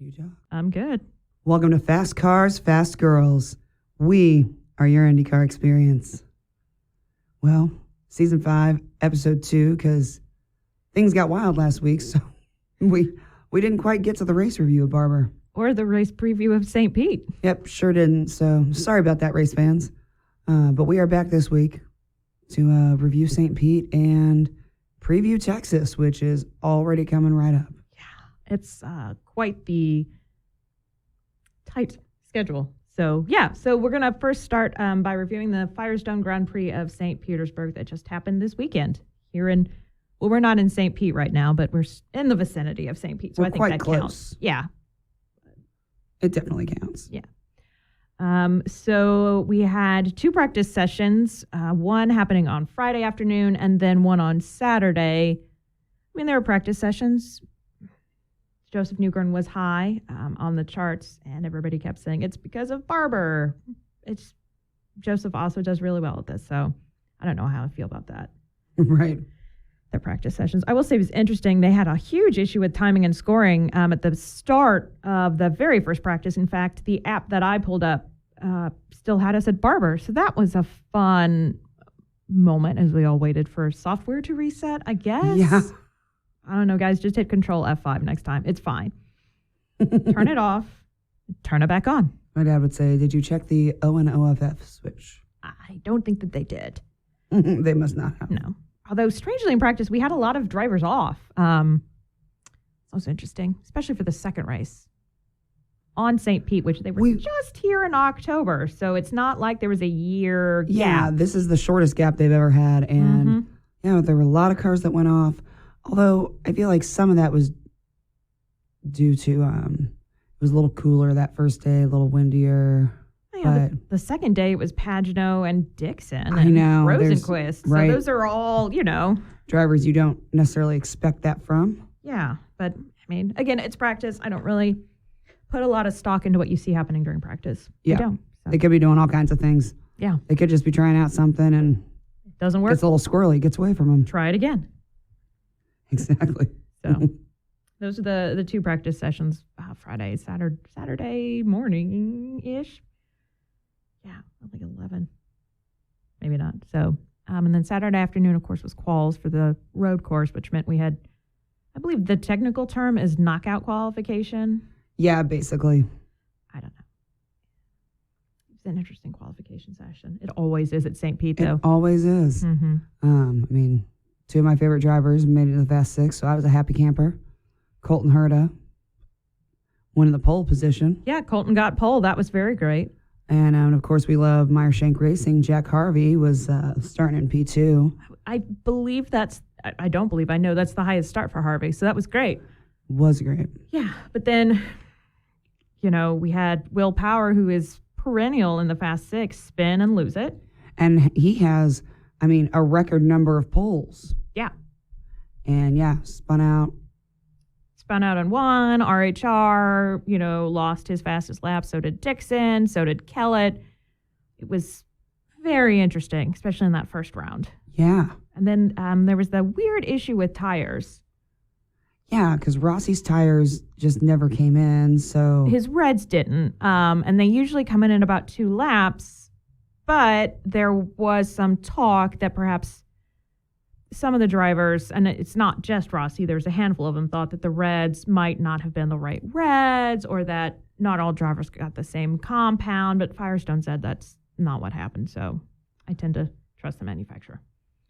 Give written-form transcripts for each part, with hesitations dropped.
You talk. I'm good. Welcome to Fast Cars, Fast Girls. We are your IndyCar experience. Well, Season 5, Episode 2, because things got wild last week, so we didn't quite get to the race review of Barber. Or the race preview of St. Pete. Yep, sure didn't, so sorry about that, race fans. But we are back this week to review St. Pete and preview Texas, which is already coming right up. Yeah, it's quite the tight schedule. So we're going to first start by reviewing the Firestone Grand Prix of St. Petersburg that just happened this weekend here in, well, we're not in St. Pete right now, but we're in the vicinity of St. Pete. So we're I think quite that close. Counts. Yeah. It definitely counts. Yeah. So we had 2 practice sessions, one happening on Friday afternoon and then one on Saturday. I mean, there were practice sessions. Joseph Newgarden was high on the charts, and everybody kept saying it's because of Barber. Joseph also does really well at this, so I don't know how I feel about that. Right. The practice sessions. I will say it was interesting. They had a huge issue with timing and scoring at the start of the very first practice. In fact, the app that I pulled up still had us at Barber. So that was a fun moment as we all waited for software to reset, I guess. Yeah. I don't know, guys. Just hit Control F5 next time. It's fine. Turn it off. Turn it back on. My dad would say, did you check the O and OFF switch? I don't think that they did. They must not have. No. Although, strangely, in practice, we had a lot of drivers off. That was interesting, especially for the second race on St. Pete, which they were just here in October. So it's not like there was a year gap. Yeah, this is the shortest gap they've ever had. And, there were a lot of cars that went off. Although, I feel like some of that was due to, it was a little cooler that first day, a little windier. Yeah, but the second day it was Pagano and Dixon I know, Rosenquist. Right. So those are all, drivers you don't necessarily expect that from. Yeah, but I mean, again, it's practice. I don't really put a lot of stock into what you see happening during practice. Yeah, I don't. So. They could be doing all kinds of things. Yeah. They could just be trying out something and it doesn't work. It's a little squirrely, gets away from them. Try it again. Exactly. So those are the 2 practice sessions, Friday, Saturday morning-ish. Yeah, like 11. Maybe not. So, and then Saturday afternoon, of course, was quals for the road course, which meant we had, I believe the technical term is knockout qualification. Yeah, basically. I don't know. It's an interesting qualification session. It always is at St. Pete, though. It always is. Mm-hmm. I mean, 2 of my favorite drivers made it to the Fast 6, so I was a happy camper. Colton Herta winning the pole position. Yeah, Colton got pole. That was very great. And, of course, we love Meyer Shank Racing. Jack Harvey was starting in P2. I know that's the highest start for Harvey, so that was great. Was great. Yeah, but then, we had Will Power, who is perennial in the Fast 6, spin and lose it. And he has, a record number of poles. Yeah. And, spun out on 1. RHR, lost his fastest lap. So did Dixon. So did Kellett. It was very interesting, especially in that first round. Yeah. And then there was the weird issue with tires. Yeah, because Rossi's tires just never came in, so... His reds didn't. And they usually come in about 2 laps. But there was some talk that perhaps some of the drivers, and it's not just Rossi, there's a handful of them, thought that the reds might not have been the right reds, or that not all drivers got the same compound, but Firestone said that's not what happened, so I tend to trust the manufacturer.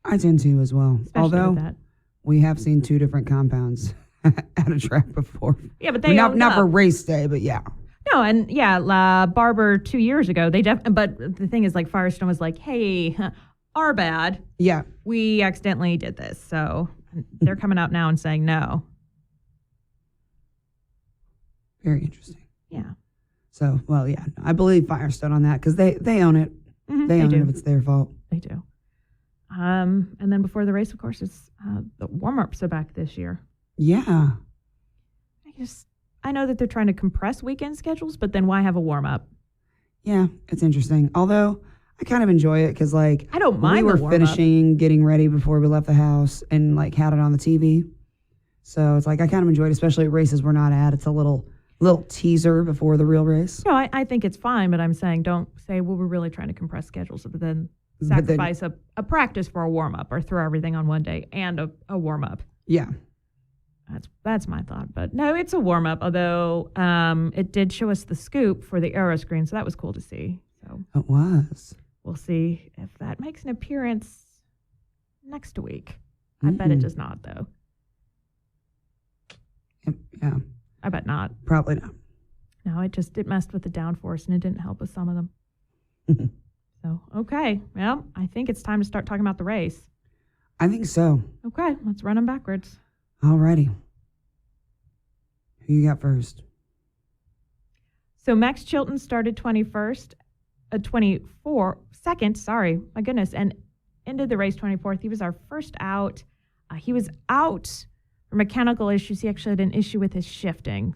I tend to as well. Especially although with that. We have seen 2 different compounds at a track before. Yeah, but they not for race day, but yeah. No, and Barber 2 years ago, but the thing is, like, Firestone was like, hey, our bad. Yeah. We accidentally did this. So they're coming out now and saying no. Very interesting. Yeah. So, well, yeah, I believe Firestone on that because they own it. Mm-hmm, they own it if it's their fault. They do. And then before the race, of course, it's the warm-ups are back this year. Yeah. I know that they're trying to compress weekend schedules, but then why have a warm-up? Yeah, it's interesting. Although I kind of enjoy it because, I don't mind. We were finishing, getting ready before we left the house, and had it on the TV. So it's I kind of enjoy it, especially at races we're not at. It's a little Little teaser before the real race. No, I think it's fine, but I'm saying don't say, well, we're really trying to compress schedules, but then sacrifice a practice for a warm-up or throw everything on one day and a warm-up. Yeah. That's my thought. But no, it's a warm-up, although it did show us the scoop for the aero screen, so that was cool to see. So it was. We'll see if that makes an appearance next week. I bet it does not, though. Yeah. I bet not. Probably not. No, it messed with the downforce, and it didn't help with some of them. So, okay. Well, I think it's time to start talking about the race. I think so. Okay, let's run them backwards. Alrighty. Who you got first? So Max Chilton started 22nd, my goodness, and ended the race 24th. He was our first out. He was out for mechanical issues. He actually had an issue with his shifting.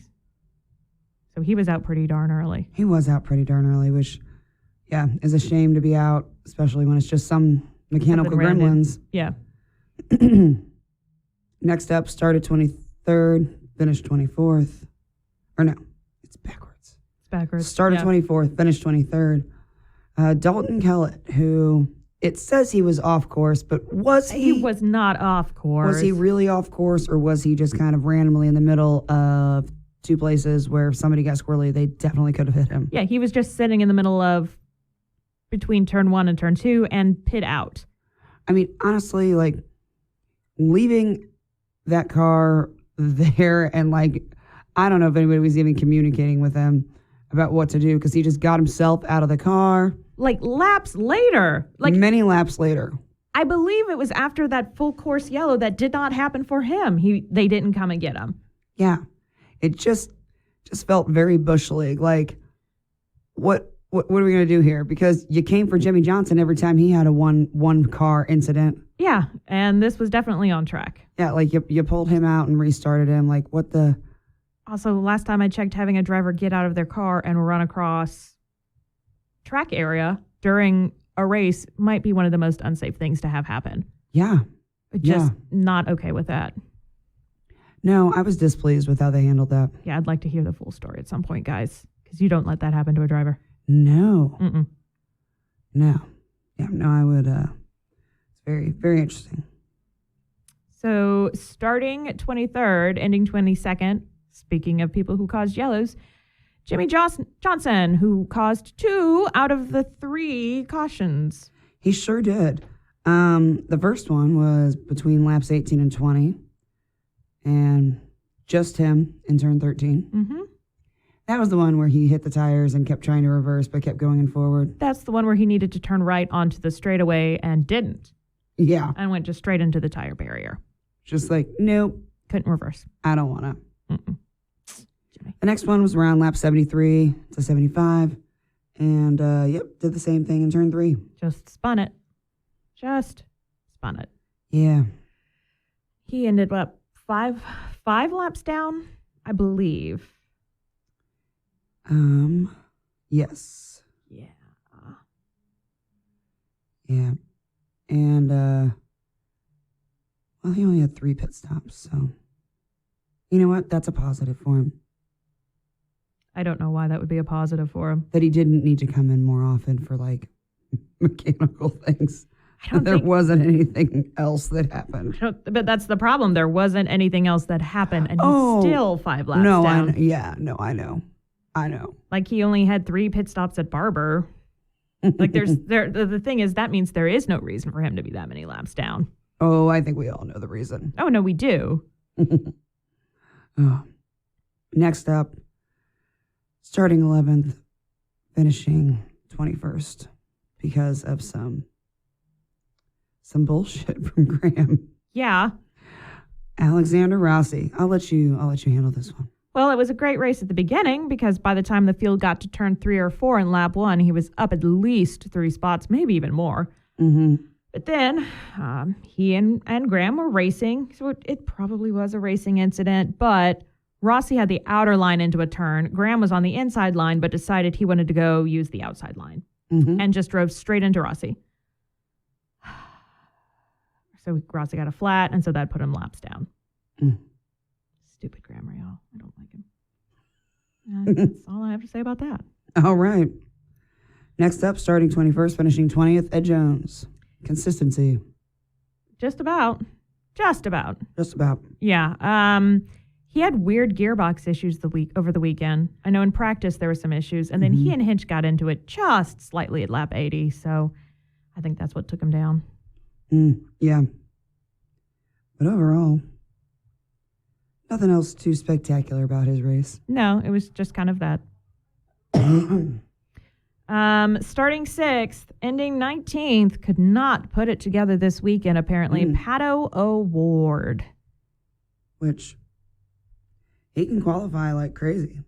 So he was out pretty darn early. He was out pretty darn early, which, yeah, is a shame to be out, especially when it's just some mechanical gremlins. Yeah. Next up, started 23rd, finished 24th. Or no, it's backwards. It's backwards. Started 24th, finished 23rd. Dalton Kellett, who it says he was off course, but was he? He was not off course. Was he really off course, or was he just kind of randomly in the middle of two places where if somebody got squirrely, they definitely could have hit him? Yeah, he was just sitting in the middle of between turn 1 and turn 2 and pit out. I mean, honestly, like, leaving that car there and, like, I don't know if anybody was even communicating with him about what to do because he just got himself out of the car. Like laps later. Like many laps later. I believe it was after that full course yellow that did not happen for him. They didn't come and get him. Yeah. It just felt very Bush League. Like, what are we going to do here? Because you came for Jimmy Johnson every time he had a one car incident. Yeah, and this was definitely on track. Yeah, like you pulled him out and restarted him. Like, what the? Also, last time I checked, having a driver get out of their car and run across track area during a race might be one of the most unsafe things to have happen. Yeah. Just not okay with that. No, I was displeased with how they handled that. Yeah, I'd like to hear the full story at some point, guys, because you don't let that happen to a driver. No. Mm-mm. No. Yeah, no, I would. It's very, very interesting. So starting 23rd, ending 22nd, speaking of people who caused yellows, Jimmy Johnson, who caused 2 out of the 3 cautions. He sure did. The first one was between laps 18 and 20, and just him in turn 13. Mm-hmm. That was the one where he hit the tires and kept trying to reverse, but kept going forward. That's the one where he needed to turn right onto the straightaway and didn't. Yeah. And went just straight into the tire barrier. Just like, nope. Couldn't reverse. I don't want to. Mm-mm. The next one was around lap 73 to 75. And, did the same thing in turn 3. Just spun it. Yeah. He ended up five laps down, I believe. Yes. Yeah. Yeah. And, well, he only had 3 pit stops, so you know what? That's a positive for him. I don't know why that would be a positive for him. That he didn't need to come in more often for, like, mechanical things. There wasn't anything else that happened. But that's the problem. There wasn't anything else that happened, and he's still 5 laps down. I know. Like, he only had 3 pit stops at Barber. Like, the thing is, that means there is no reason for him to be that many laps down. Oh, I think we all know the reason. Oh, no, we do. Next up, starting 11th, finishing 21st because of some bullshit from Graham. Yeah. Alexander Rossi. I'll let you handle this one. Well, it was a great race at the beginning because by the time the field got to turn 3 or 4 in lap 1, he was up at least 3 spots, maybe even more. Mm-hmm. But then he and Graham were racing, so it probably was a racing incident, but Rossi had the outer line into a turn. Graham was on the inside line, but decided he wanted to go use the outside line and just drove straight into Rossi. So Rossi got a flat, and so that put him laps down. Stupid Graham, y'all. I don't like him. That's all I have to say about that. All right. Next up, starting 21st, finishing 20th, Ed Jones. Consistency. Just about. Just about. Yeah. He had weird gearbox issues over the weekend. I know in practice there were some issues, and then he and Hinch got into it just slightly at lap 80. So I think that's what took him down. Yeah. But overall, nothing else too spectacular about his race. No, it was just kind of that. Starting 6th, ending 19th, could not put it together this weekend, apparently. Pato O'Ward. Which, he can qualify like crazy.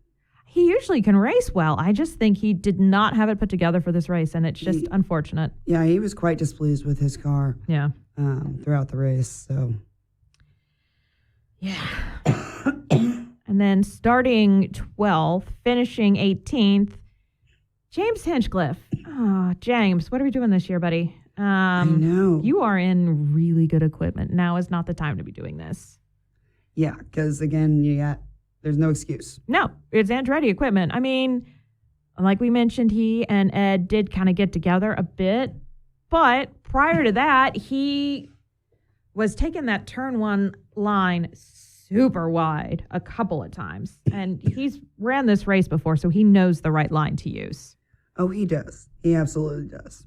He usually can race well. I just think he did not have it put together for this race, and it's just unfortunate. Yeah, he was quite displeased with his car. Yeah. Throughout the race, so. Yeah. And then starting 12th, finishing 18th, James Hinchcliffe. Oh, James, what are we doing this year, buddy? I know. You are in really good equipment. Now is not the time to be doing this. Yeah, because again, there's no excuse. No, it's Andretti equipment. I mean, like we mentioned, he and Ed did kind of get together a bit, but prior to that, he was taking that turn 1 line super wide a couple of times, and he's ran this race before, so he knows the right line to use. Oh, he does. He absolutely does.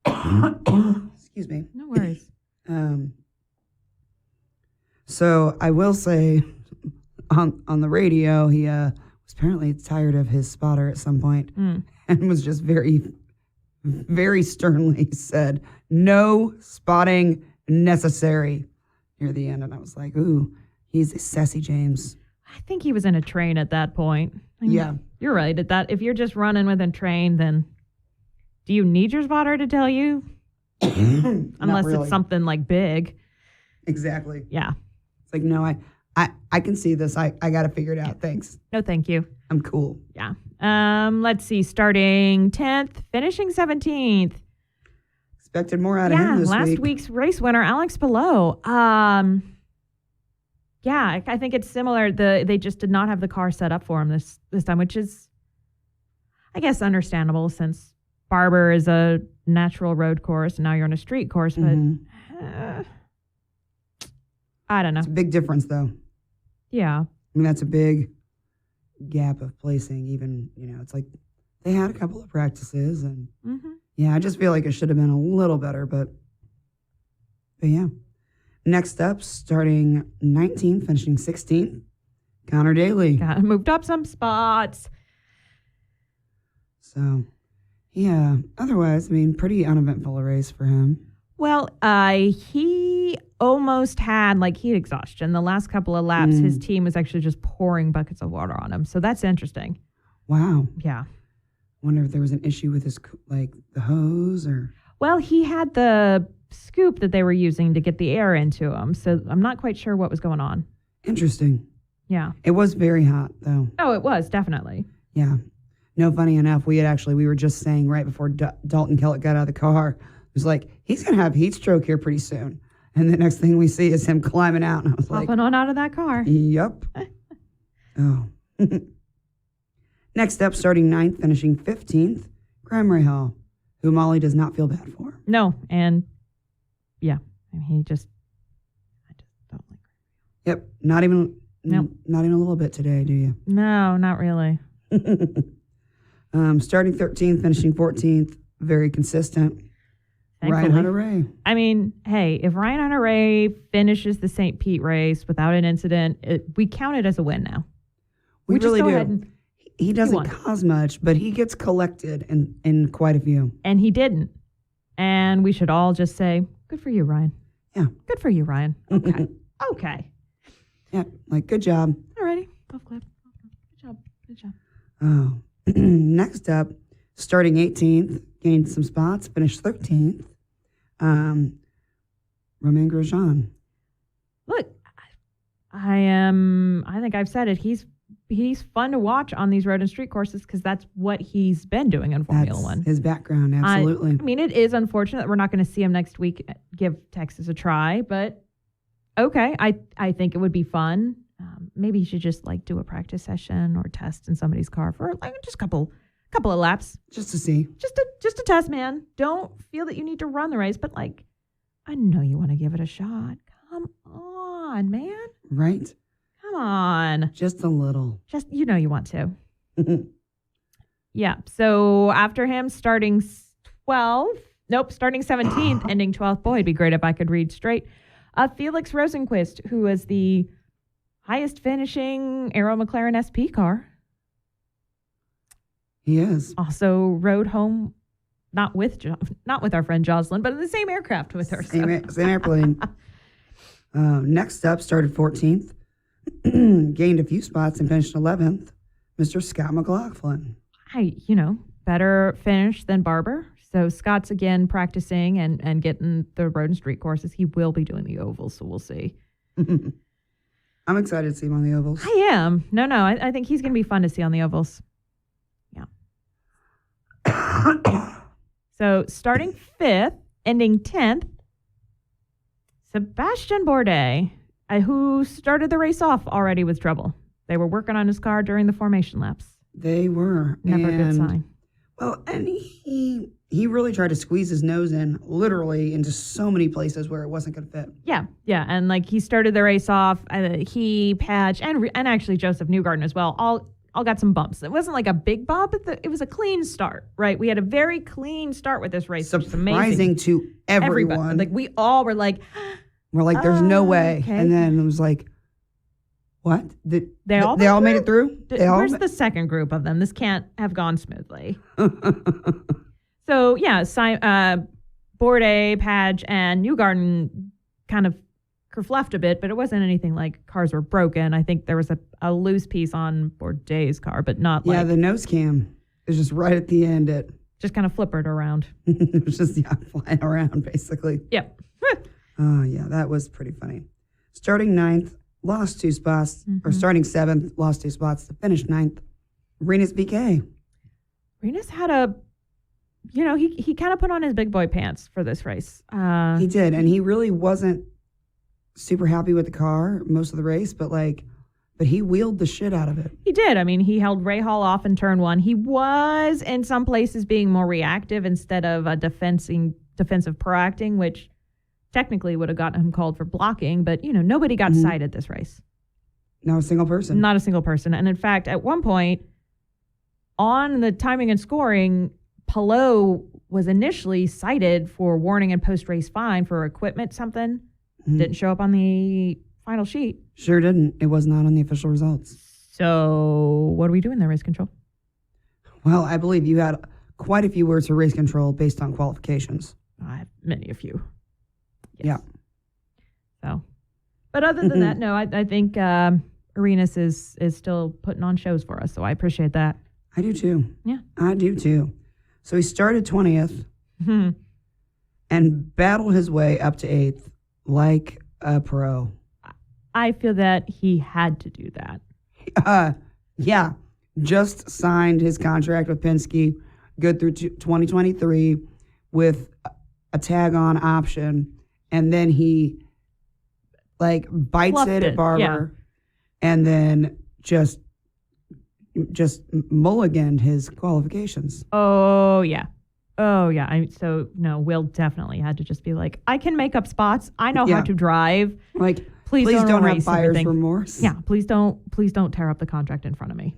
Excuse me. No worries. So I will say, on the radio, he was apparently tired of his spotter at some point, and was just very, very sternly said, "No spotting necessary," near the end. And I was like, "Ooh, he's a sassy James." I think he was in a train at that point. Yeah. You're right. If you're just running with a train, then do you need your spotter to tell you? Unless really. It's something like big. Exactly. Yeah. It's like, no, I can see this. I got to figure it out. Thanks. No, thank you. I'm cool. Yeah. Let's see. Starting 10th, finishing 17th. Expected more out of him this week. Last week's race winner, Alex Palou. Yeah, I think it's similar. They just did not have the car set up for him this time, which is, I guess, understandable since Barber is a natural road course and now you're on a street course. But I don't know. It's a big difference, though. Yeah. I mean, that's a big gap of placing. Even, it's like they had a couple of practices, and yeah, I just feel like it should have been a little better, but yeah. Next up, starting 19th, finishing 16th, Connor Daly. Moved up some spots. So, yeah, otherwise, I mean, pretty uneventful a race for him. Well, he almost had heat exhaustion. The last couple of laps, his team was actually just pouring buckets of water on him. So that's interesting. Wow. Yeah. Wonder if there was an issue with his, the hose or... Well, he had the scoop that they were using to get the air into him. So I'm not quite sure what was going on. Interesting. Yeah. It was very hot, though. Oh, it was, definitely. Yeah. No, funny enough, we were just saying right before Dalton Kellett got out of the car, it was like, he's going to have heat stroke here pretty soon. And the next thing we see is him climbing out. And I was Popping on out of that car. Yep. Oh. Next up, starting 9th, finishing 15th, Graham Rahal, who Molly does not feel bad for. No, and yeah, I mean, I just don't like him. Yep, not even a little bit today, do you? No, not really. Starting 13th, finishing 14th, very consistent. Thankfully. Ryan Hunter-Ray. I mean, hey, if Ryan Hunter-Ray finishes the St. Pete race without an incident, we count it as a win now. We really just go do. ahead and He doesn't cause much, but he gets collected in quite a few. And he didn't. And we should all just say, good for you, Ryan. Yeah. Good for you, Ryan. Okay. Okay. Yeah, good job. Alrighty. Golf clap. Good job. Oh. Next up, starting 18th, gained some spots, finished 13th. Romain Grosjean. Look, I think I've said it. He's fun to watch on these road and street courses because that's what he's been doing in Formula One. His background, absolutely. I mean, it is unfortunate that we're not going to see him next week give Texas a try, but okay, I think it would be fun. Maybe he should just like do a practice session or test in somebody's car for like just a couple of laps. Just to see. Just a test, man. Don't feel that you need to run the race, but like, I know you want to give it a shot. Come on, man. Right? Come on. Just a little. Just, you want to. Yeah. So after him, starting 17th, ending 12th. Boy, it'd be great if I could read straight. Felix Rosenquist, who was the highest finishing Aero McLaren SP car. He is. Also rode home, not with our friend Jocelyn, but in the same aircraft with her. Same airplane. Next up, started 14th, gained a few spots and finished 11th. Mr. Scott McLaughlin. Better finish than Barber. So Scott's again practicing and getting the road and street courses. He will be doing the ovals, so we'll see. I'm excited to see him on the ovals. I am. No, I think he's going to be fun to see on the ovals. Yeah. So starting 5th, ending 10th, Sebastian Bourdais, who started the race off already with trouble. They were working on his car during the formation laps. They were. Never a good sign. Well, and he really tried to squeeze his nose in literally into so many places where it wasn't going to fit. Yeah. And like he started the race off, he, Patch, and actually Joseph Newgarden as well, all got some bumps. It wasn't like a big bump, but it was a clean start, right? We had a very clean start with this race. Surprising to everyone. Everybody. Like we all were like, there's no way. Okay. And then it was like, what? They all made it through? Where's the second group of them? This can't have gone smoothly. So, yeah, Bourdais, Padge, and Newgarden kind of kerfluffed a bit, but it wasn't anything like cars were broken. I think there was a loose piece on Bourdais' car, but not like... Yeah, the nose cam is just right at the end. It just kind of flippered around. It was just, flying around, basically. Yep. Oh, yeah, that was pretty funny. Starting 9th, lost 2 spots, or starting 7th, lost 2 spots to finish 9th. Renus BK. Renus had he kind of put on his big boy pants for this race. He did, and he really wasn't super happy with the car most of the race, but he wheeled the shit out of it. He did. I mean, he held Ray Hall off in turn 1. He was in some places being more reactive instead of a defensive proacting, which technically would have gotten him called for blocking, but nobody got cited this race. Not a single person. Not a single person. And in fact, at one point on the timing and scoring, Palou was initially cited for warning and post-race fine for equipment something. Didn't show up on the final sheet. Sure didn't. It was not on the official results. So what do we do in the race control? Well, I believe you had quite a few words for race control based on qualifications. I have many a few. Yes. Yeah. So, but other than that, no, I think Arenas is still putting on shows for us. So I appreciate that. I do too. Yeah. I do too. So he started 20th and battled his way up to 8th like a pro. I feel that he had to do that. Yeah. Just signed his contract with Penske, good through 2023 with a tag-on option. And then he bites Fluffed it at Barber and then just mulliganed his qualifications. Oh, yeah. Will definitely had to just be like, I can make up spots. I know how to drive. Please don't have buyer's remorse. Yeah, please don't tear up the contract in front of me.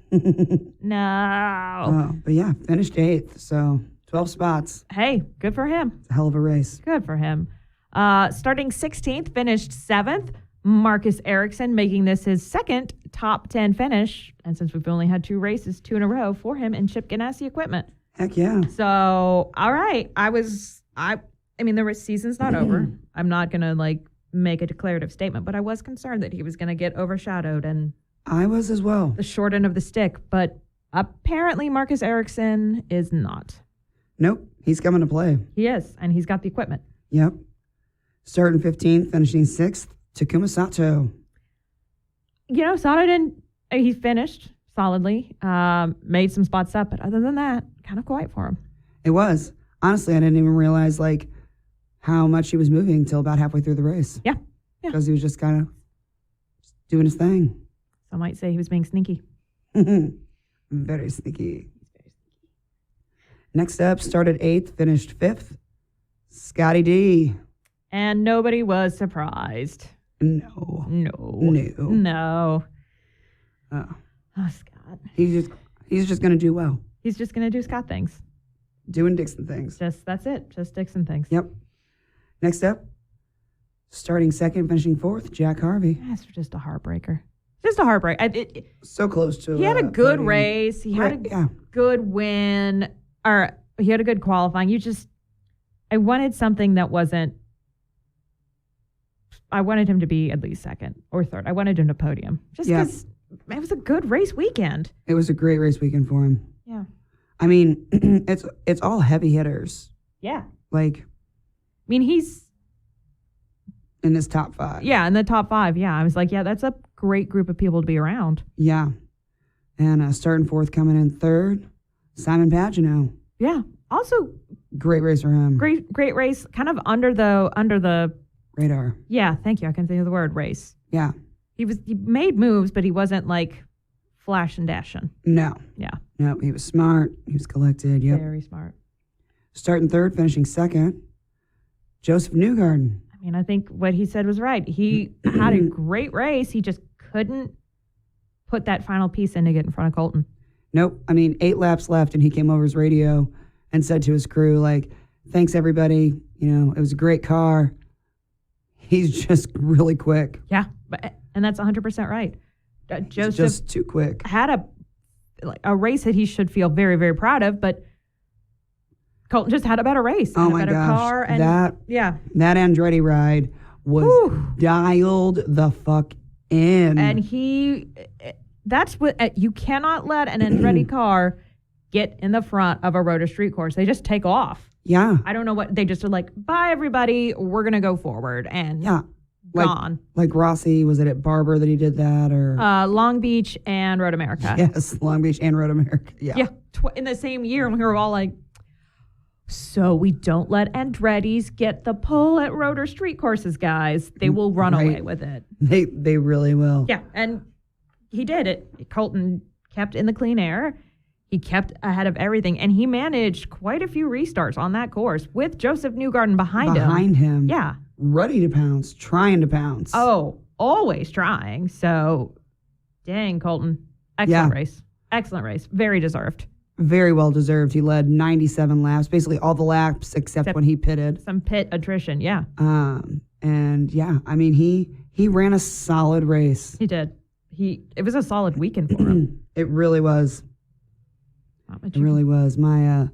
No. Oh, but yeah, finished 8th, so 12 spots. Hey, good for him. It's a hell of a race. Good for him. Starting 16th, finished 7th. Marcus Ericsson making this his second top 10 finish. And since we've only had 2 races, 2 in a row for him in Chip Ganassi equipment. Heck yeah. So, all right. I mean, the season's not over. I'm not going to make a declarative statement, but I was concerned that he was going to get overshadowed, and I was as well. The short end of the stick, but apparently Marcus Ericsson is not. Nope. He's coming to play. He is, and he's got the equipment. Yep. Starting 15th, finishing 6th. Takuma Sato. Sato he finished solidly, made some spots up, but other than that, kind of quiet for him. It was. Honestly, I didn't even realize how much he was moving until about halfway through the race. Yeah. Because he was just kind of doing his thing. Some might say he was being sneaky. Very sneaky. Next up, started 8th, finished 5th. Scotty D. And nobody was surprised. No. Oh, Scott. He's just going to do well. He's just going to do Scott things. Doing Dixon things. That's it. Just Dixon things. Yep. Next up, starting 2nd, finishing 4th, Jack Harvey. That's just a heartbreaker. Just a heartbreak. So close to. He had a good podium. race. He had a good win. Or he had a good qualifying. I wanted something that wasn't. I wanted him to be at least 2nd or 3rd. I wanted him to podium. Just because it was a good race weekend. It was a great race weekend for him. Yeah. I mean, it's all heavy hitters. Yeah. Like. I mean, he's. In this top 5. Yeah, in the top 5. Yeah. I was like, yeah, that's a great group of people to be around. Yeah. And starting 4th, coming in 3rd, Simon Pagino. Yeah. Also. Great race for him. Great race. Kind of under the. Radar. Yeah. Thank you. I can think of the word race. Yeah. He made moves, but he wasn't like flash and dashing. No. Yeah. No, he was smart. He was collected. Yep. Very smart. Starting 3rd, finishing 2nd, Joseph Newgarden. I mean, I think what he said was right. He had a great race. He just couldn't put that final piece in to get in front of Colton. Nope. I mean, 8 laps left, and he came over his radio and said to his crew, like, thanks, everybody. You know, it was a great car. He's just really quick. Yeah, and that's 100% right. Joseph just too quick. Had a race that he should feel very, very proud of, but Colton just had a better race. Oh, my better gosh. Car and that Andretti ride was dialed the fuck in. And that's what, you cannot let an Andretti car get in the front of a rotor street course. They just take off. Yeah. I don't know what, they just are like, bye everybody, we're going to go forward. And gone. Like Rossi, was it at Barber that he did that? Or Long Beach and Road America. Yes, Long Beach and Road America. Yeah. Yeah, in the same year, and we were all like, so we don't let Andretti's get the pull at rotor street courses, guys. They will run away with it. They really will. Yeah, and he did it. Colton kept in the clean air. He kept ahead of everything, and he managed quite a few restarts on that course with Joseph Newgarden behind him. Yeah. Ready to pounce, trying to pounce. Oh, always trying. So, dang, Colton. Excellent race. Excellent race. Very deserved. Very well deserved. He led 97 laps, basically all the laps except when he pitted. Some pit attrition, yeah. And yeah, I mean, he ran a solid race. He did. It was a solid weekend for him. It really was. It really was. My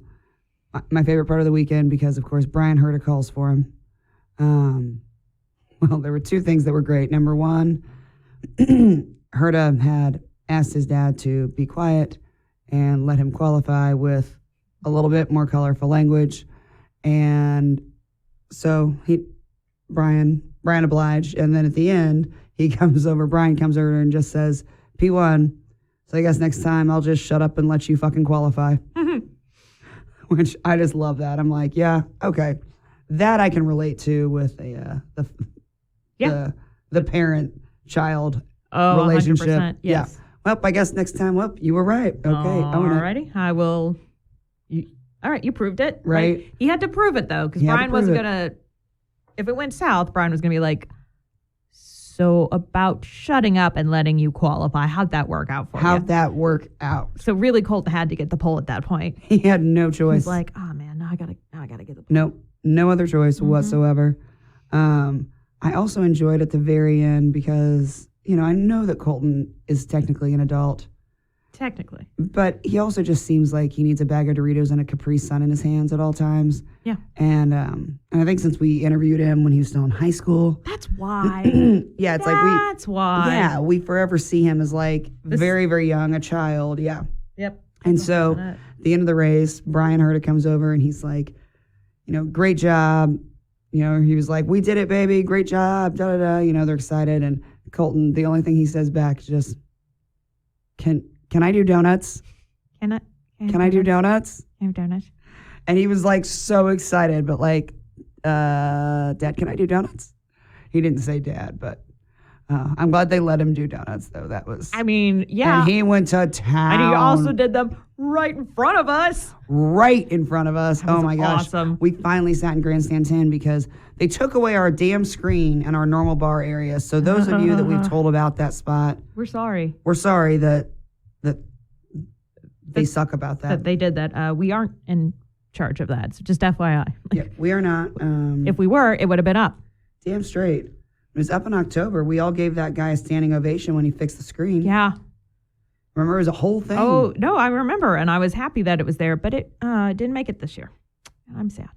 favorite part of the weekend, because of course Brian Herta calls for him. Well, there were 2 things that were great. Number 1, Herta had asked his dad to be quiet and let him qualify with a little bit more colorful language. And so Brian obliged. And then at the end, Brian comes over and just says, P1, so I guess next time I'll just shut up and let you fucking qualify. Which I just love that. I'm like, yeah, okay. That I can relate to with the parent-child relationship. 100%, yes. Yeah. Well, I guess next time, you were right. Okay. Alrighty. I will. All right, you proved it. Right. He had to prove it, though, because Brian wasn't going to. If it went south, Brian was going to be like, so about shutting up and letting you qualify, how'd that work out for you? How'd that work out? So really, Colton had to get the pole at that point. He had no choice. He's like, oh man, now I gotta get the pole. Nope, no other choice whatsoever. I also enjoyed at the very end because, I know that Colton is technically an adult. Technically. But he also just seems like he needs a bag of Doritos and a Capri Sun in his hands at all times. Yeah. And I think since we interviewed him when he was still in high school. That's why. Yeah, it's That's why. Yeah, we forever see him as like very, very young, a child. Yeah. Yep. And so at the end of the race, Brian Herta comes over and he's like, great job. He was like, we did it, baby. Great job. Da, da, da. They're excited. And Colton, the only thing he says back is just, Can I do donuts? Can I do donuts? Can I have donuts? And he was like so excited, but like, Dad, can I do donuts? He didn't say Dad, but I'm glad they let him do donuts, though. That was. I mean, yeah. And he went to town. And he also did them right in front of us. Right in front of us. That was my gosh. awesome. We finally sat in Grandstand 10 because they took away our damn screen and our normal bar area. So those of you that we've told about that spot, we're sorry. We're sorry that they suck about that. That they did that. We aren't in charge of that. So just FYI. Yeah, we are not. If we were, it would have been up. Damn straight. It was up in October. We all gave that guy a standing ovation when he fixed the screen. Yeah. Remember, it was a whole thing. Oh, no, I remember. And I was happy that it was there, but it didn't make it this year. I'm sad.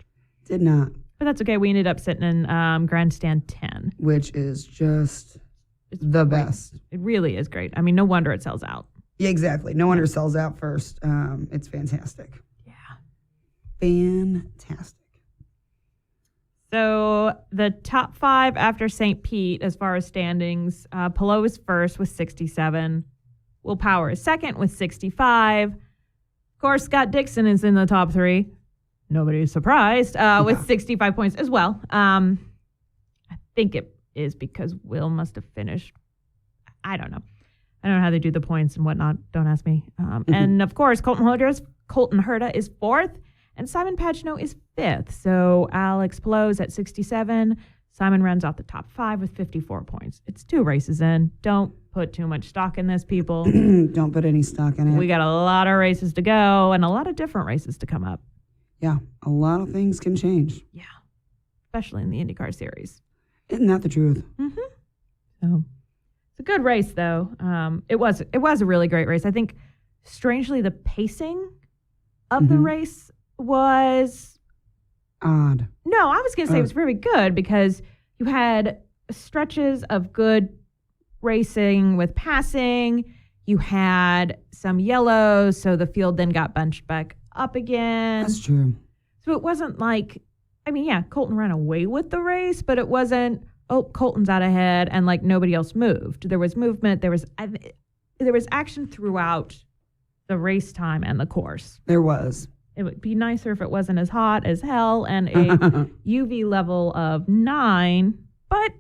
Did not. But that's okay. We ended up sitting in Grandstand 10. Which is just the great. best. It really is great. I mean, no wonder it sells out. Yeah, exactly. No wonder it sells out first. It's fantastic. Yeah. Fantastic. So the top 5 after St. Pete, as far as standings, Pelot is first with 67. Will Power is second with 65. Of course, Scott Dixon is in the top 3. Nobody is surprised with 65 points as well. I think it is because Will must have finished. I don't know. I don't know how they do the points and whatnot. Don't ask me. And of course, Colton Herta is 4th. And Simon Pagino is 5th. So Alex Pelot's at 67. Simon runs out the top 5 with 54 points. It's 2 races in. Don't put too much stock in this, people. Don't put any stock in it. We got a lot of races to go and a lot of different races to come up. Yeah, a lot of things can change. Yeah, especially in the IndyCar series. Isn't that the truth? Mm-hmm. So it's a good race, though. It was a really great race. I think, strangely, the pacing of the race was odd. No, I was going to say it was very good because you had stretches of good racing with passing. You had some yellows, so the field then got bunched back up again. That's true. So it wasn't like, I mean, yeah, Colton ran away with the race, but it wasn't, oh, Colton's out ahead and like nobody else moved. There was movement. There was action throughout the race time and the course. There was. It would be nicer if it wasn't as hot as hell and a UV level of 9, but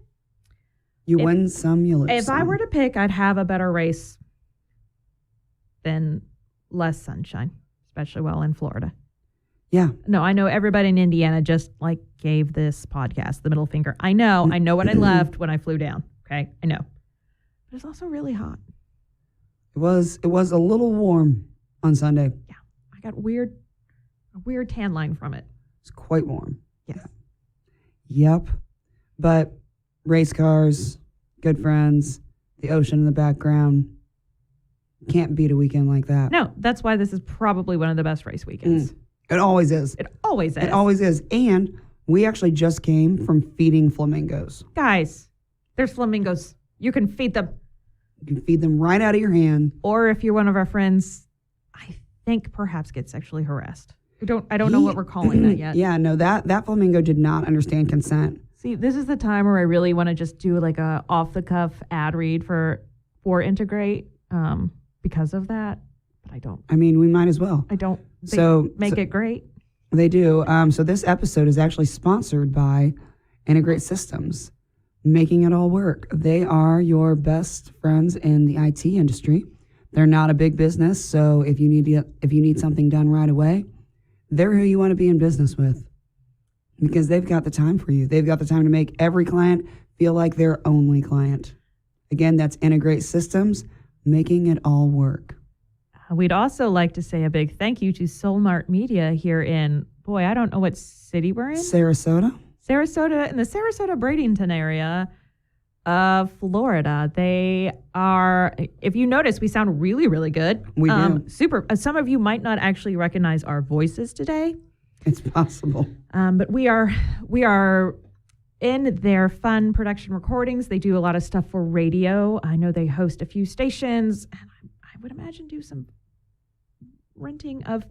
you win some, you lose if some. I were to pick, I'd have a better race than less sunshine, especially while in Florida. Yeah. No, I know everybody in Indiana just like gave this podcast the middle finger. I know what I left when I flew down. Okay, I know. But it's also really hot. It was a little warm on Sunday. Yeah, I got a weird tan line from it. It's quite warm. Yes. Yep. But race cars, good friends, the ocean in the background. Can't beat a weekend like that. No, that's why this is probably one of the best race weekends. It always is. It always is. It always is. And we actually just came from feeding flamingos. Guys, there's flamingos. You can feed them. You can feed them right out of your hand. Or if you're one of our friends, I think perhaps get sexually harassed. I don't know what we're calling that yet. Yeah, no, that flamingo did not understand consent. See, this is the time where I really want to just do like a off-the-cuff ad read for Intechgrate because of that. But I don't. I mean, we might as well. I don't. Make it great. They do. So this episode is actually sponsored by Intechgrate Systems, making it all work. They are your best friends in the IT industry. They're not a big business, so if you need something done right away, they're who you want to be in business with because they've got the time for you. They've got the time to make every client feel like their only client. Again, that's Intechgrate Systems, making it all work. We'd also like to say a big thank you to Solmart Media here in, I don't know what city we're in. Sarasota, in the Sarasota-Bradenton area of Florida. They are, if you notice, we sound really, really good. We do. Super. Some of you might not actually recognize our voices today. It's possible. But we are in their fun production recordings. They do a lot of stuff for radio. I know they host a few stations, and I would imagine do some renting of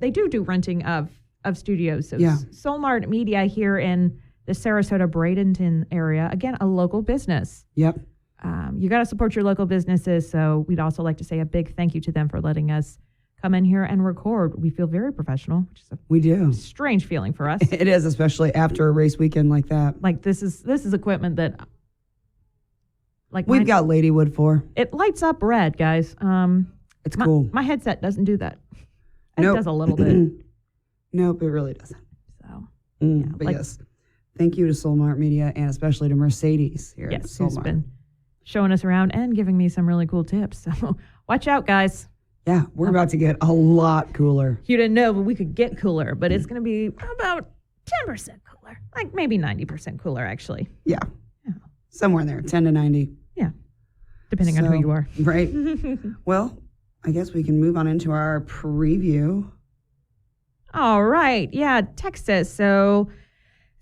studios. So yeah. Solmart Media here in the Sarasota-Bradenton area. Again, a local business. Yep. You got to support your local businesses. So we'd also like to say a big thank you to them for letting us come in here and record. We feel very professional, which is we do. Strange feeling for us. It is, especially after a race weekend like that. Like this is equipment that Like We've got Ladywood 4. it lights up red, guys. It's cool. My headset doesn't do that. It Nope. does a little bit. Nope, it really doesn't. So But yes, thank you to Solmart Media and especially to Mercedes here at yes, Solmart. who's been showing us around and giving me some really cool tips. So watch out, guys. Yeah, we're about to get a lot cooler. You didn't know, but we could get cooler. But it's going to be about 10% cooler, like maybe 90% cooler, actually. Yeah. Somewhere in there, 10 to 90. Yeah, depending on who you are. Right. Well, I guess we can move on into our preview. All right. Yeah, Texas. So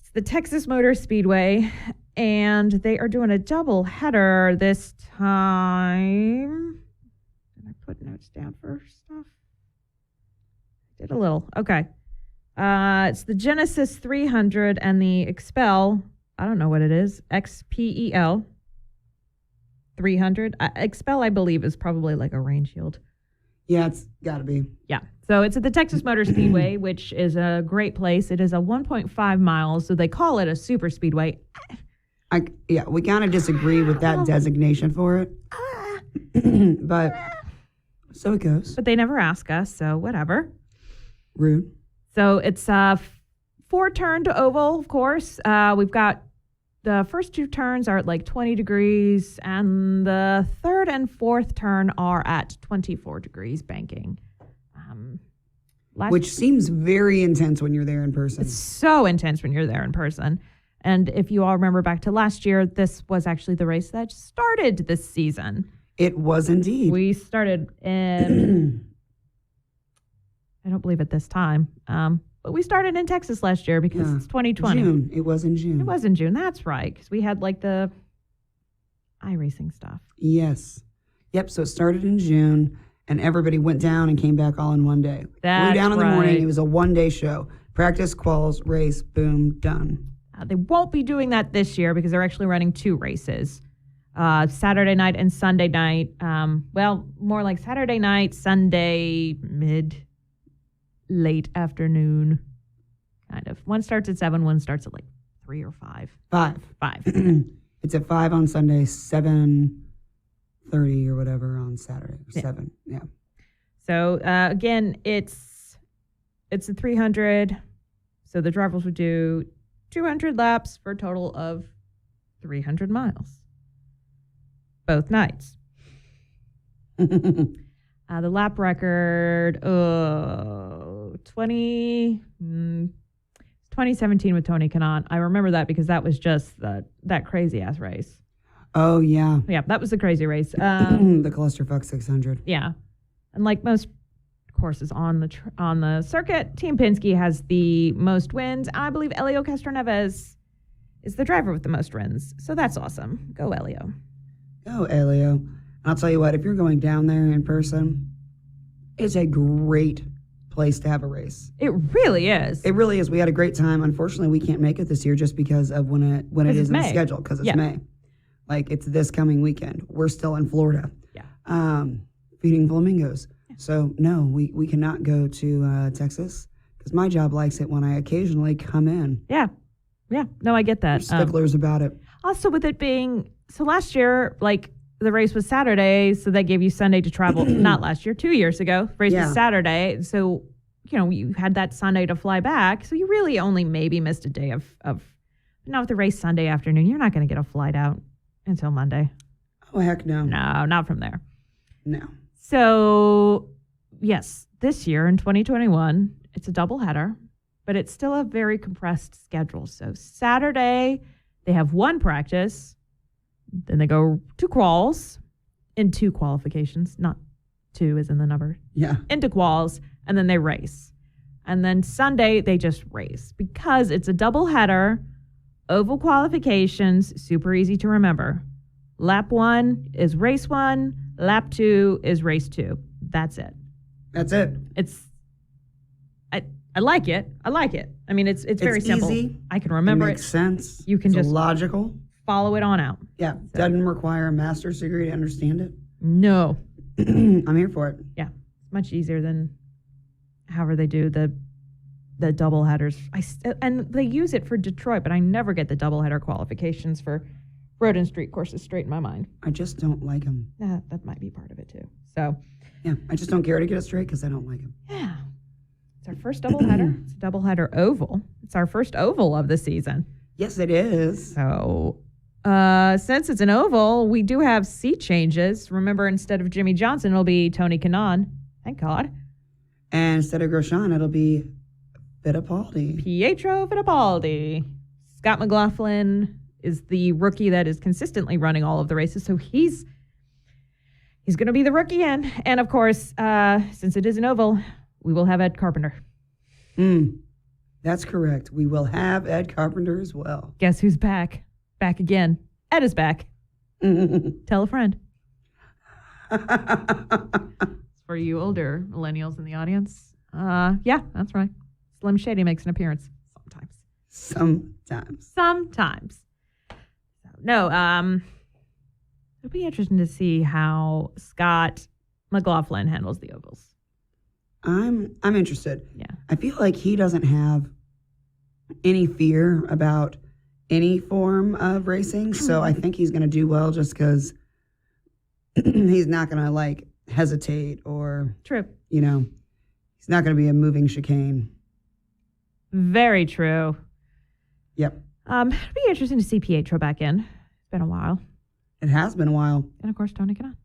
it's the Texas Motor Speedway, and they are doing a double header this time. Did I put notes down for stuff? Did a little. Okay. It's the Genesis 300 and the Expel. I don't know what it is. XPEL 300. Expel, I believe, is probably like a rain shield. Yeah, it's got to be. Yeah. So it's at the Texas Motor Speedway, which is a great place. It is a 1.5 miles, so they call it a super speedway. We kind of disagree with that designation for it. But so it goes. But they never ask us, so whatever. Rude. So it's a 4-turn to oval, of course. We've got the first 2 turns are at like 20 degrees, and the third and fourth turn are at 24 degrees banking. Which seems very intense when you're there in person. It's so intense when you're there in person. And if you all remember back to last year, this was actually the race that started this season. It was indeed. We started in, I don't believe at this time, but we started in Texas last year because it's 2020. June. It was in June. It was in June. That's right. Because we had like the iRacing stuff. Yes. Yep. So it started in June, and everybody went down and came back all in one day. That's Flew down in the right. morning. It was a one-day show. Practice, quals, race, boom, done. They won't be doing that this year because they're actually running 2 races. Saturday night and Sunday night. Well, more like Saturday night, Sunday, late afternoon, kind of. One starts at 7, one starts at like 3 or 5. 5. 5. It's at 5 on Sunday, 7:30 or whatever on Saturday. 7, yeah. So again, it's a 300. So the drivers would do 200 laps for a total of 300 miles. Both nights. The lap record, 2017 with Tony Kanaan. I remember that because that was just that crazy ass race. Oh, yeah. Yeah, that was a crazy race. The Clusterfuck 600. Yeah. And like most courses on the circuit, Team Penske has the most wins. I believe Elio Castroneves is the driver with the most wins. So that's awesome. Go Elio. Go Elio. I'll tell you what, if you're going down there in person, it's a great place to have a race. It really is. It really is. We had a great time. Unfortunately, we can't make it this year just because of when it is in the schedule, because it's May. Like, it's this coming weekend. We're still in Florida. Yeah. Feeding flamingos. Yeah. So, no, we cannot go to Texas because my job likes it when I occasionally come in. Yeah. Yeah. No, I get that. We're sticklers about it. Also, with it being, so last year, like, the race was Saturday, so they gave you Sunday to travel. Not last year, 2 years ago. Race was Saturday, so, you had that Sunday to fly back. So you really only maybe missed a day of now with the race Sunday afternoon, you're not going to get a flight out until Monday. Oh, heck no. No, not from there. No. So, yes, this year in 2021, it's a doubleheader, but it's still a very compressed schedule. So Saturday, they have 1 practice. Then they go 2 quals in 2 qualifications, not 2 as in the number. Yeah. Into quals, and then they race. And then Sunday, they just race because it's a double header, oval qualifications, super easy to remember. Lap 1 is race 1, lap 2 is race 2. That's it. That's it. I like it. I like it. I mean, it's very simple. Easy. I can remember it. Makes sense. You can just logical. Follow it on out. Yeah. So. Doesn't require a master's degree to understand it. No. I'm here for it. Yeah. It's much easier than however they do the double headers. And they use it for Detroit, but I never get the double header qualifications for road and street courses straight in my mind. I just don't like him. That might be part of it too. So, Yeah, I just don't care to get it straight because I don't like him. yeah. It's our first doubleheader. It's a doubleheader oval. It's our first oval of the season. Yes, it is. So, since it's an oval, we do have seat changes. Remember, instead of Jimmy Johnson, it'll be Tony Kanaan. Thank God. And instead of Grosjean, it'll be Fittipaldi. Pietro Fittipaldi. Scott McLaughlin is the rookie that is consistently running all of the races, so he's going to be the rookie in. And of course, since it is an oval, we will have Ed Carpenter. That's correct. We will have Ed Carpenter as well. Guess who's back? Back again. Ed is back. Tell a friend. For you older millennials in the audience, yeah, that's right. Slim Shady makes an appearance sometimes. Sometimes. No, it'll be interesting to see how Scott McLaughlin handles the ovals. I'm interested. Yeah. I feel like he doesn't have any fear about any form of racing, so I think he's going to do well just because he's not going to like hesitate or True. He's not going to be a moving chicane. Very true. Yep. It'll be interesting to see Pietro back in. It's been a while. It has been a while. And of course, Tony Kanaan.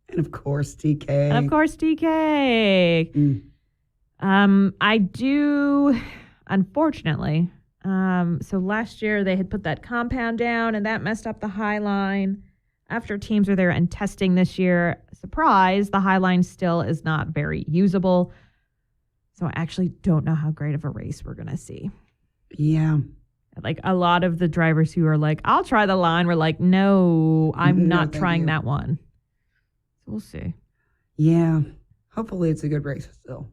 And of course, TK. And of course, DK. I do, unfortunately. So last year they had put that compound down and that messed up the high line. After teams are there and testing this year, surprise, the high line still is not very usable. So I actually don't know how great of a race we're going to see. Yeah. Like a lot of the drivers who are like, I'll try the line, were like, no, I'm No, not thank trying you. that one. So we'll see. Yeah. Hopefully it's a good race still.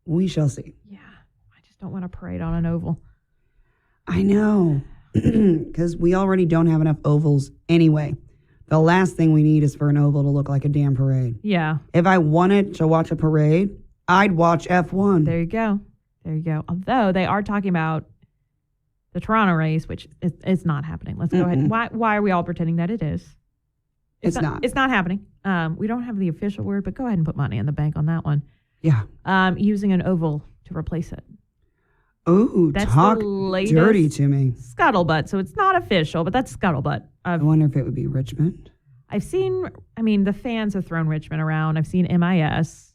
We shall see. Yeah, I just don't want to parade on an oval. I know. Because we already don't have enough ovals anyway. The last thing we need is for an oval to look like a damn parade. Yeah. If I wanted to watch a parade, I'd watch F1. There you go. There you go. Although they are talking about the Toronto race, which is not happening. Let's go ahead. Why are we all pretending that it is? It's not. It's not happening. We don't have the official word, but go ahead and put money in the bank on that one. Yeah. Using an oval to replace it. Ooh, That's talk the latest dirty to me. Scuttlebutt. So it's not official, but that's scuttlebutt. I wonder if it would be Richmond. I've seen, the fans have thrown Richmond around. I've seen MIS.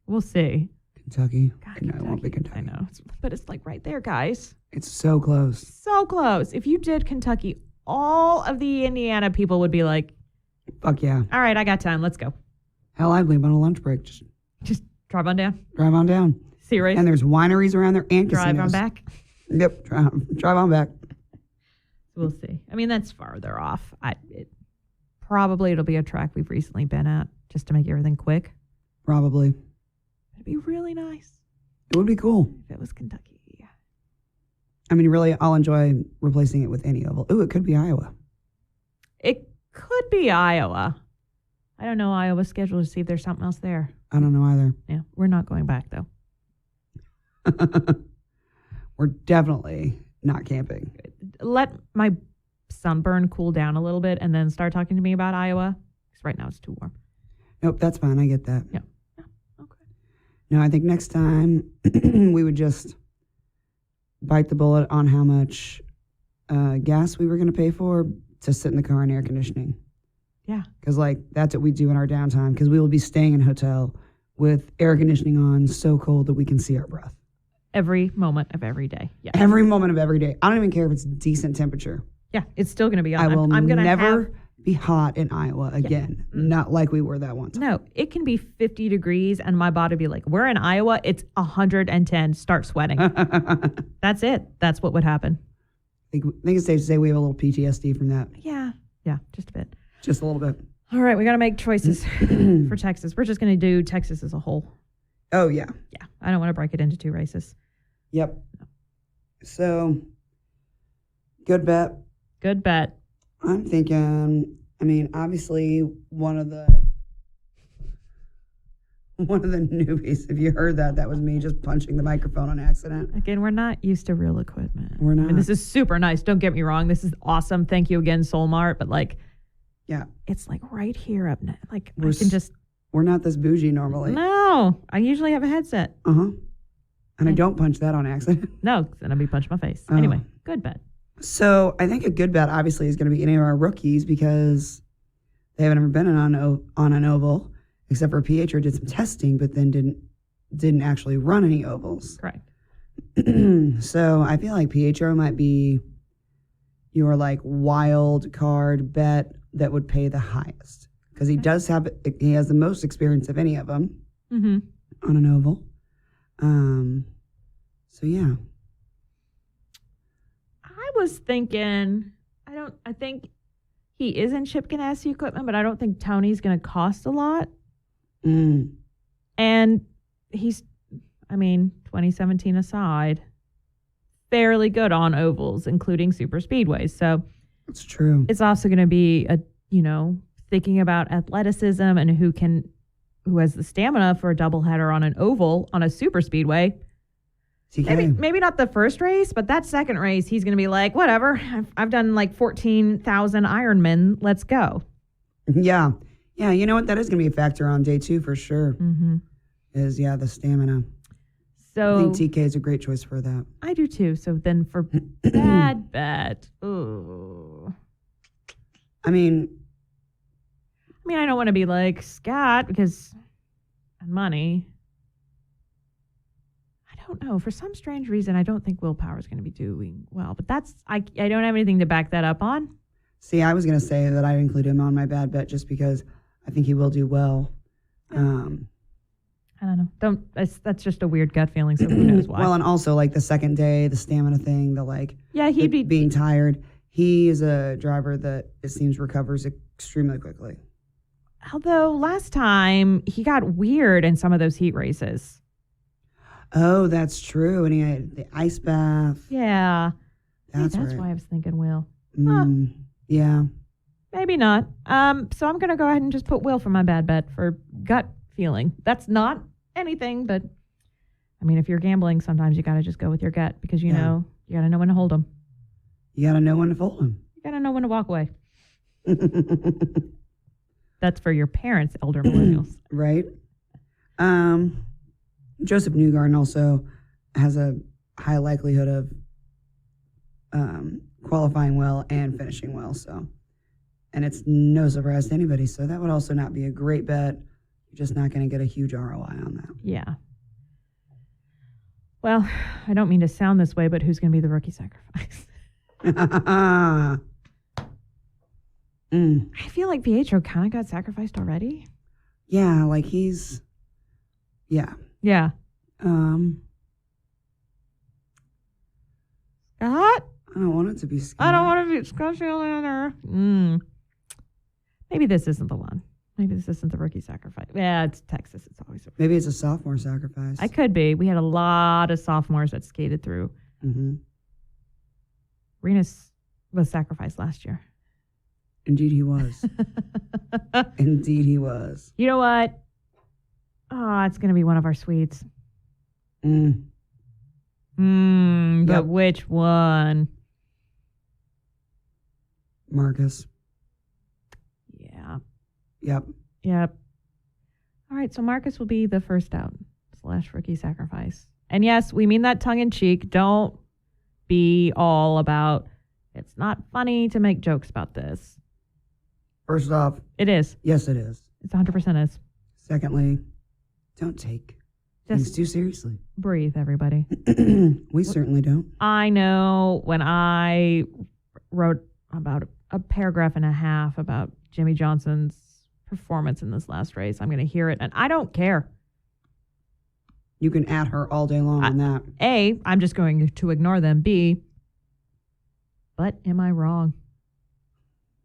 We'll see. Kentucky. God, No, it won't be Kentucky. I know. But it's like right there, guys. It's so close. So close. If you did Kentucky, all of the Indiana people would be like, Fuck yeah. all right, I got time. Let's go. Hell, I'd leave on a lunch break. Just drive on down. drive on down. See a race. And there's wineries around there and drive casinos. on back. Yep, drive on back. We'll see. That's farther off. Probably it'll be a track we've recently been at just to make everything quick. Probably. It'd be really nice It would be cool. if it was Kentucky. Really, I'll enjoy replacing it with any oval. Ooh, it could be Iowa. It could be Iowa. I don't know Iowa's schedule to see if there's something else there. I don't know either. Yeah, we're not going back though. We're definitely not camping. Let my sunburn cool down a little bit and then start talking to me about Iowa. Because right now it's too warm. Nope, that's fine. I get that. Yeah. Okay. No, I think next time we would just bite the bullet on how much gas we were going to pay for to sit in the car in air conditioning. Yeah. Because, that's what we do in our downtime. Because we will be staying in a hotel with air conditioning on so cold that we can see our breath. Every moment of every day. Yeah. Every moment of every day. I don't even care if it's decent temperature. Yeah, it's still going to be on. I will I'm gonna never be hot in Iowa again. Yeah. Not like we were that one time. No, it can be 50 degrees and my body be like, we're in Iowa. It's 110. Start sweating. That's it. That's what would happen. I think it's safe to say we have a little PTSD from that. Yeah. Yeah, just a bit. Just a little bit. All right, we got to make choices for Texas. We're just going to do Texas as a whole. Oh, yeah. Yeah, I don't want to break it into two races. Yep. So, good bet. Good bet. I'm thinking, obviously one of the one of the newbies. If you heard that, that was me just punching the microphone on accident. Again, we're not used to real equipment. We're not. I mean, this is super nice. Don't get me wrong. This is awesome. Thank you again, Solmart. But like, yeah, it's like right here up now. Like we're not this bougie normally. No, I usually have a headset. And I don't punch that on accident. No, then I'd be punching my face. Anyway, good bet. So I think a good bet obviously is going to be any of our rookies because they haven't ever been on an oval, except for Pietro did some testing, but then didn't actually run any ovals. Correct. So I feel like Pietro might be your like wild card bet that would pay the highest because he has the most experience of any of them on an oval. So yeah. I was thinking, I think he is in Chip Ganassi equipment, but I don't think Tony's going to cost a lot. And he's, 2017 aside, fairly good on ovals, including super speedways. So it's true. It's also going to be thinking about athleticism and who has the stamina for a doubleheader on an oval on a super speedway. Maybe not the first race, but that second race, he's going to be like, whatever. I've done like 14,000 Ironman. Let's go. Yeah. Yeah. You know what? That is going to be a factor on day 2 for sure. Is the stamina. So I think TK is a great choice for that. I do too. So then for bad bet, ooh. I don't want to be like Scott because money. I don't know. For some strange reason, I don't think willpower is going to be doing well. But I don't have anything to back that up on. See, I was going to say that I'd include him on my bad bet just because I think he will do well. I don't know. That's just a weird gut feeling. So who knows why? Well, and also like the second day, the stamina thing, he'd be being tired. He is a driver that it seems recovers extremely quickly. Although last time he got weird in some of those heat races. Oh, that's true. And he had the ice bath. Yeah. That's right. That's why I was thinking Will. Yeah. Maybe not. So I'm going to go ahead and just put Will for my bad bet for gut feeling. That's not anything, but if you're gambling, sometimes you got to just go with your gut because you know, you got to know when to hold them. You got to know when to fold them. You got to know when to walk away. That's for your parents, elder millennials. Right. Joseph Newgarden also has a high likelihood of qualifying well and finishing well. So, and it's no surprise to anybody. So that would also not be a great bet. You're just not going to get a huge ROI on that. Yeah. Well, I don't mean to sound this way, but who's going to be the rookie sacrifice? I feel like Pietro kind of got sacrificed already. Yeah, like he's... Yeah. Yeah. Scott? I don't want it to be Scott. I don't want to be Scott Shalander. Maybe this isn't the one. Maybe this isn't the rookie sacrifice. Yeah, it's Texas. It's always maybe it's a sophomore sacrifice. I could be. We had a lot of sophomores that skated through. Renus was sacrificed last year. Indeed he was. Indeed he was. You know what? Oh, it's going to be one of our sweets. But which one? Marcus. Yeah. Yep. All right, so Marcus will be the first out / rookie sacrifice. And yes, we mean that tongue in cheek. Don't be all about, it's not funny to make jokes about this. First off. It is. Yes, it is. It's 100% is. Secondly, don't take things too seriously. Breathe, everybody. We certainly don't. I know when I wrote about a paragraph and a half about Jimmy Johnson's performance in this last race, I'm going to hear it, and I don't care. You can at her all day long on that. A, I'm just going to ignore them. B, but am I wrong?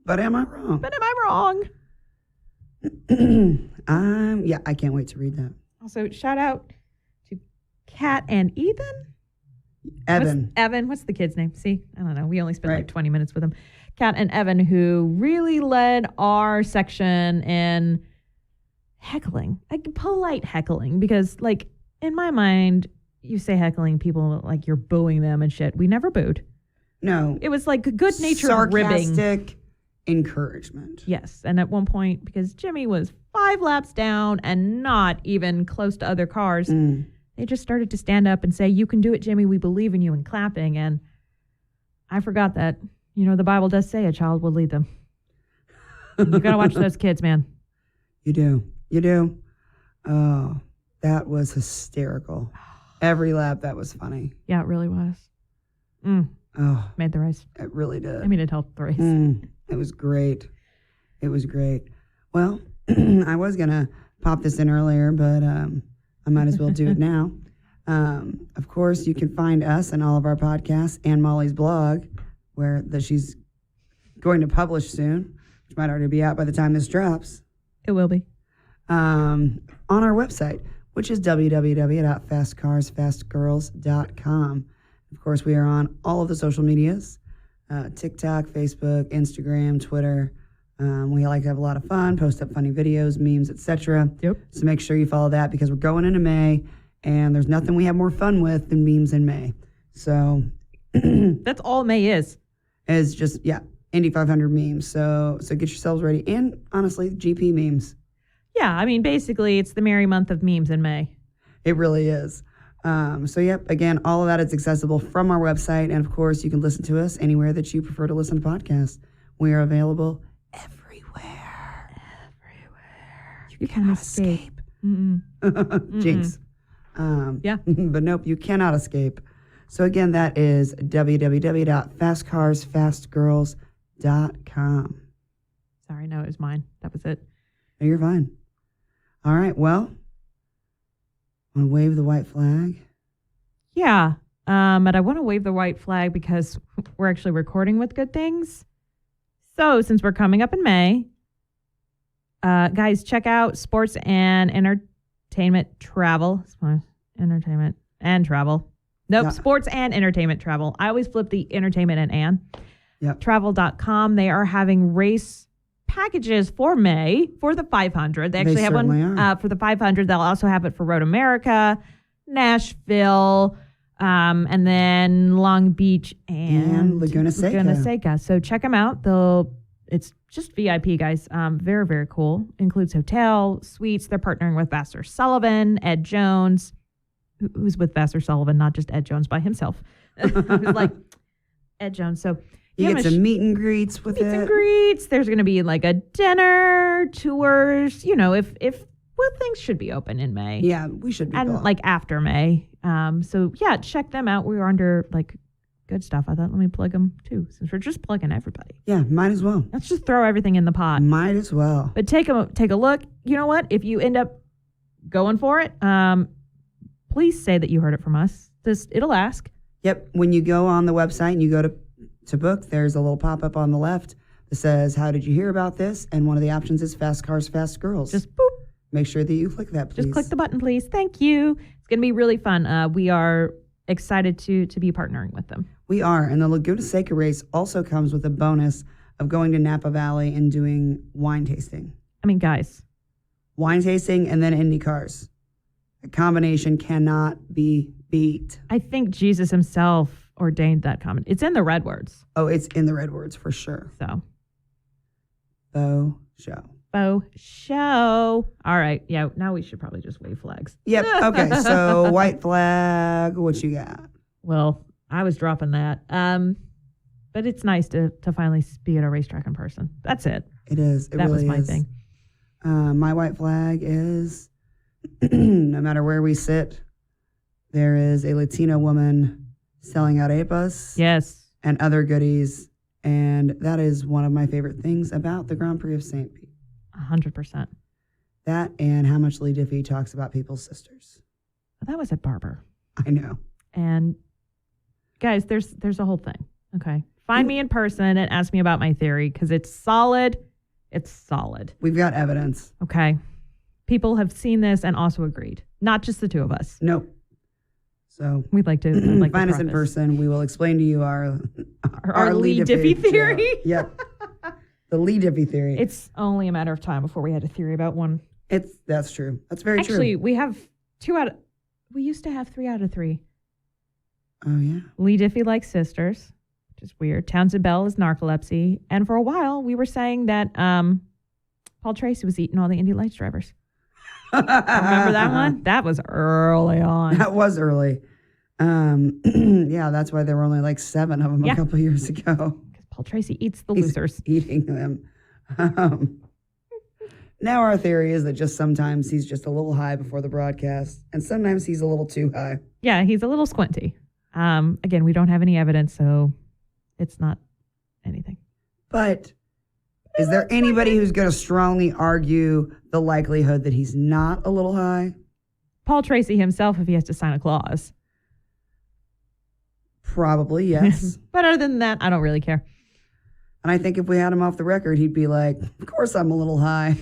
But am I wrong? Yeah, I can't wait to read that. Also, shout out to Kat and Ethan. Evan. What's the kid's name? See, I don't know. We only spent like 20 minutes with him. Kat and Evan, who really led our section in heckling, like polite heckling, because like in my mind, you say heckling, people like you're booing them and shit. We never booed. No. It was like good-natured ribbing. Sarcastic encouragement. Yes. And at one point, because Jimmy was 5 laps down and not even close to other cars, they just started to stand up and say, "You can do it, Jimmy. We believe in you," and clapping. And I forgot that, the Bible does say a child will lead them. You got to watch those kids, man. You do. Oh, that was hysterical. Every lap, that was funny. Yeah, it really was. Oh, made the race. It really did. I mean, it helped the race. It was great. Well, I was going to pop this in earlier, but I might as well do it now. Of course, you can find us and all of our podcasts and Molly's blog, where she's going to publish soon, which might already be out by the time this drops. It will be. On our website, which is www.fastcarsfastgirls.com. Of course, we are on all of the social medias, TikTok, Facebook, Instagram, Twitter. We like to have a lot of fun, post up funny videos, memes, etc. Yep. So make sure you follow that, because we're going into May, and there's nothing we have more fun with than memes in May. So that's all May is. It's just, Indy 500 memes. So get yourselves ready. And honestly, GP memes. Yeah, I mean, basically, it's the merry month of memes in May. It really is. Again, all of that is accessible from our website. And of course, you can listen to us anywhere that you prefer to listen to podcasts. We are available everywhere. You cannot escape. Jinx. But nope, you cannot escape. So again, that is www.fastcarsfastgirls.com. Sorry, no, it was mine. That was it. No, you're fine. All right, well, want to wave the white flag? Yeah, but I want to wave the white flag because we're actually recording with good things. So since we're coming up in May, guys, check out Sports and Entertainment Travel. Entertainment and Travel. Nope, yeah. Sports and Entertainment Travel. I always flip the entertainment and. Yep. Travel.com. They are having race packages for May for the 500. They actually have one for the 500. They'll also have it for Road America, Nashville, and then Long Beach and Laguna Seca. So check them out. It's just VIP, guys. Very, very cool. Includes hotel, suites. They're partnering with Vassar Sullivan, Ed Jones, who's with Vassar Sullivan, not just Ed Jones by himself. Who's like Ed Jones. So you get some meet and greets with it. Meet and greets. There's going to be like a dinner, tours. If things should be open in May. Yeah, we should be. And like after May. So yeah, check them out. We are under like good stuff. I thought let me plug them too, since we're just plugging everybody. Yeah, might as well. Let's just throw everything in the pot. Might as well. But take a look. You know what? If you end up going for it, please say that you heard it from us. It'll ask. Yep. When you go on the website and you go to book, there's a little pop-up on the left that says, "How did you hear about this?" And one of the options is Fast Cars, Fast Girls. Just boop. Make sure that you click that, please. Just click the button, please. Thank you. It's going to be really fun. We are excited to be partnering with them. We are. And the Laguna Seca race also comes with a bonus of going to Napa Valley and doing wine tasting. I mean, guys. Wine tasting and then Indy cars. A combination cannot be beat. I think Jesus himself ordained that comment. It's in the red words. Oh, it's in the red words for sure. So. Faux show. All right. Yeah. Now we should probably just wave flags. Yep. Okay. So white flag. What you got? Well, I was dropping that. But it's nice to finally be at a racetrack in person. That's it. It is. That really was my thing. My white flag is no matter where we sit, there is a Latina woman selling out apas. Yes. And other goodies. And that is one of my favorite things about the Grand Prix of St. Pete. 100%. That and how much Lee Diffie talks about people's sisters. That was at Barber. I know. And guys, there's a whole thing. Okay. Find me in person and ask me about my theory because it's solid. It's solid. We've got evidence. Okay. People have seen this and also agreed. Not just the two of us. Nope. So we'd like to find us in person. We will explain to you our Lee Diffie theory. Yep. The Lee Diffie theory. It's only a matter of time before we had a theory about one That's true. That's very Actually, true. we used to have 3 out of 3. Oh, yeah. Lee Diffie likes sisters, which is weird. Townsend Bell is narcolepsy. And for a while, we were saying that Paul Tracy was eating all the Indy Lights drivers. Remember that one? That was early on. That was early. Yeah, that's why there were only like 7 of them a couple years ago. Because Paul Tracy eats the He's losers. eating them. Now our theory is that just sometimes he's just a little high before the broadcast, and sometimes he's a little too high. Yeah, he's a little squinty. Again, we don't have any evidence, so it's not anything. But is there anybody who's going to strongly argue the likelihood that he's not a little high? Paul Tracy himself, if he has to sign a clause. Probably, yes. But other than that, I don't really care. And I think if we had him off the record, he'd be like, of course I'm a little high.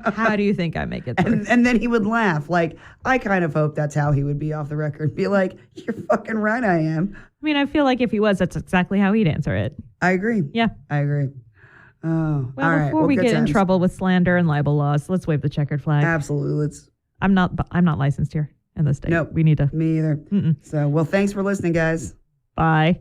How do you think I make it through? And then he would laugh. Like, I kind of hope that's how he would be off the record. Be like, you're fucking right, I am. I mean, I feel like if he was, that's exactly how he'd answer it. I agree. Yeah. I agree. Oh, well, all right. Before we good get in times. trouble with slander and libel laws, let's wave the checkered flag. Absolutely. I'm not licensed here in the state. Nope. We need to. Me either. Mm-mm. So, well, thanks for listening, guys. Bye.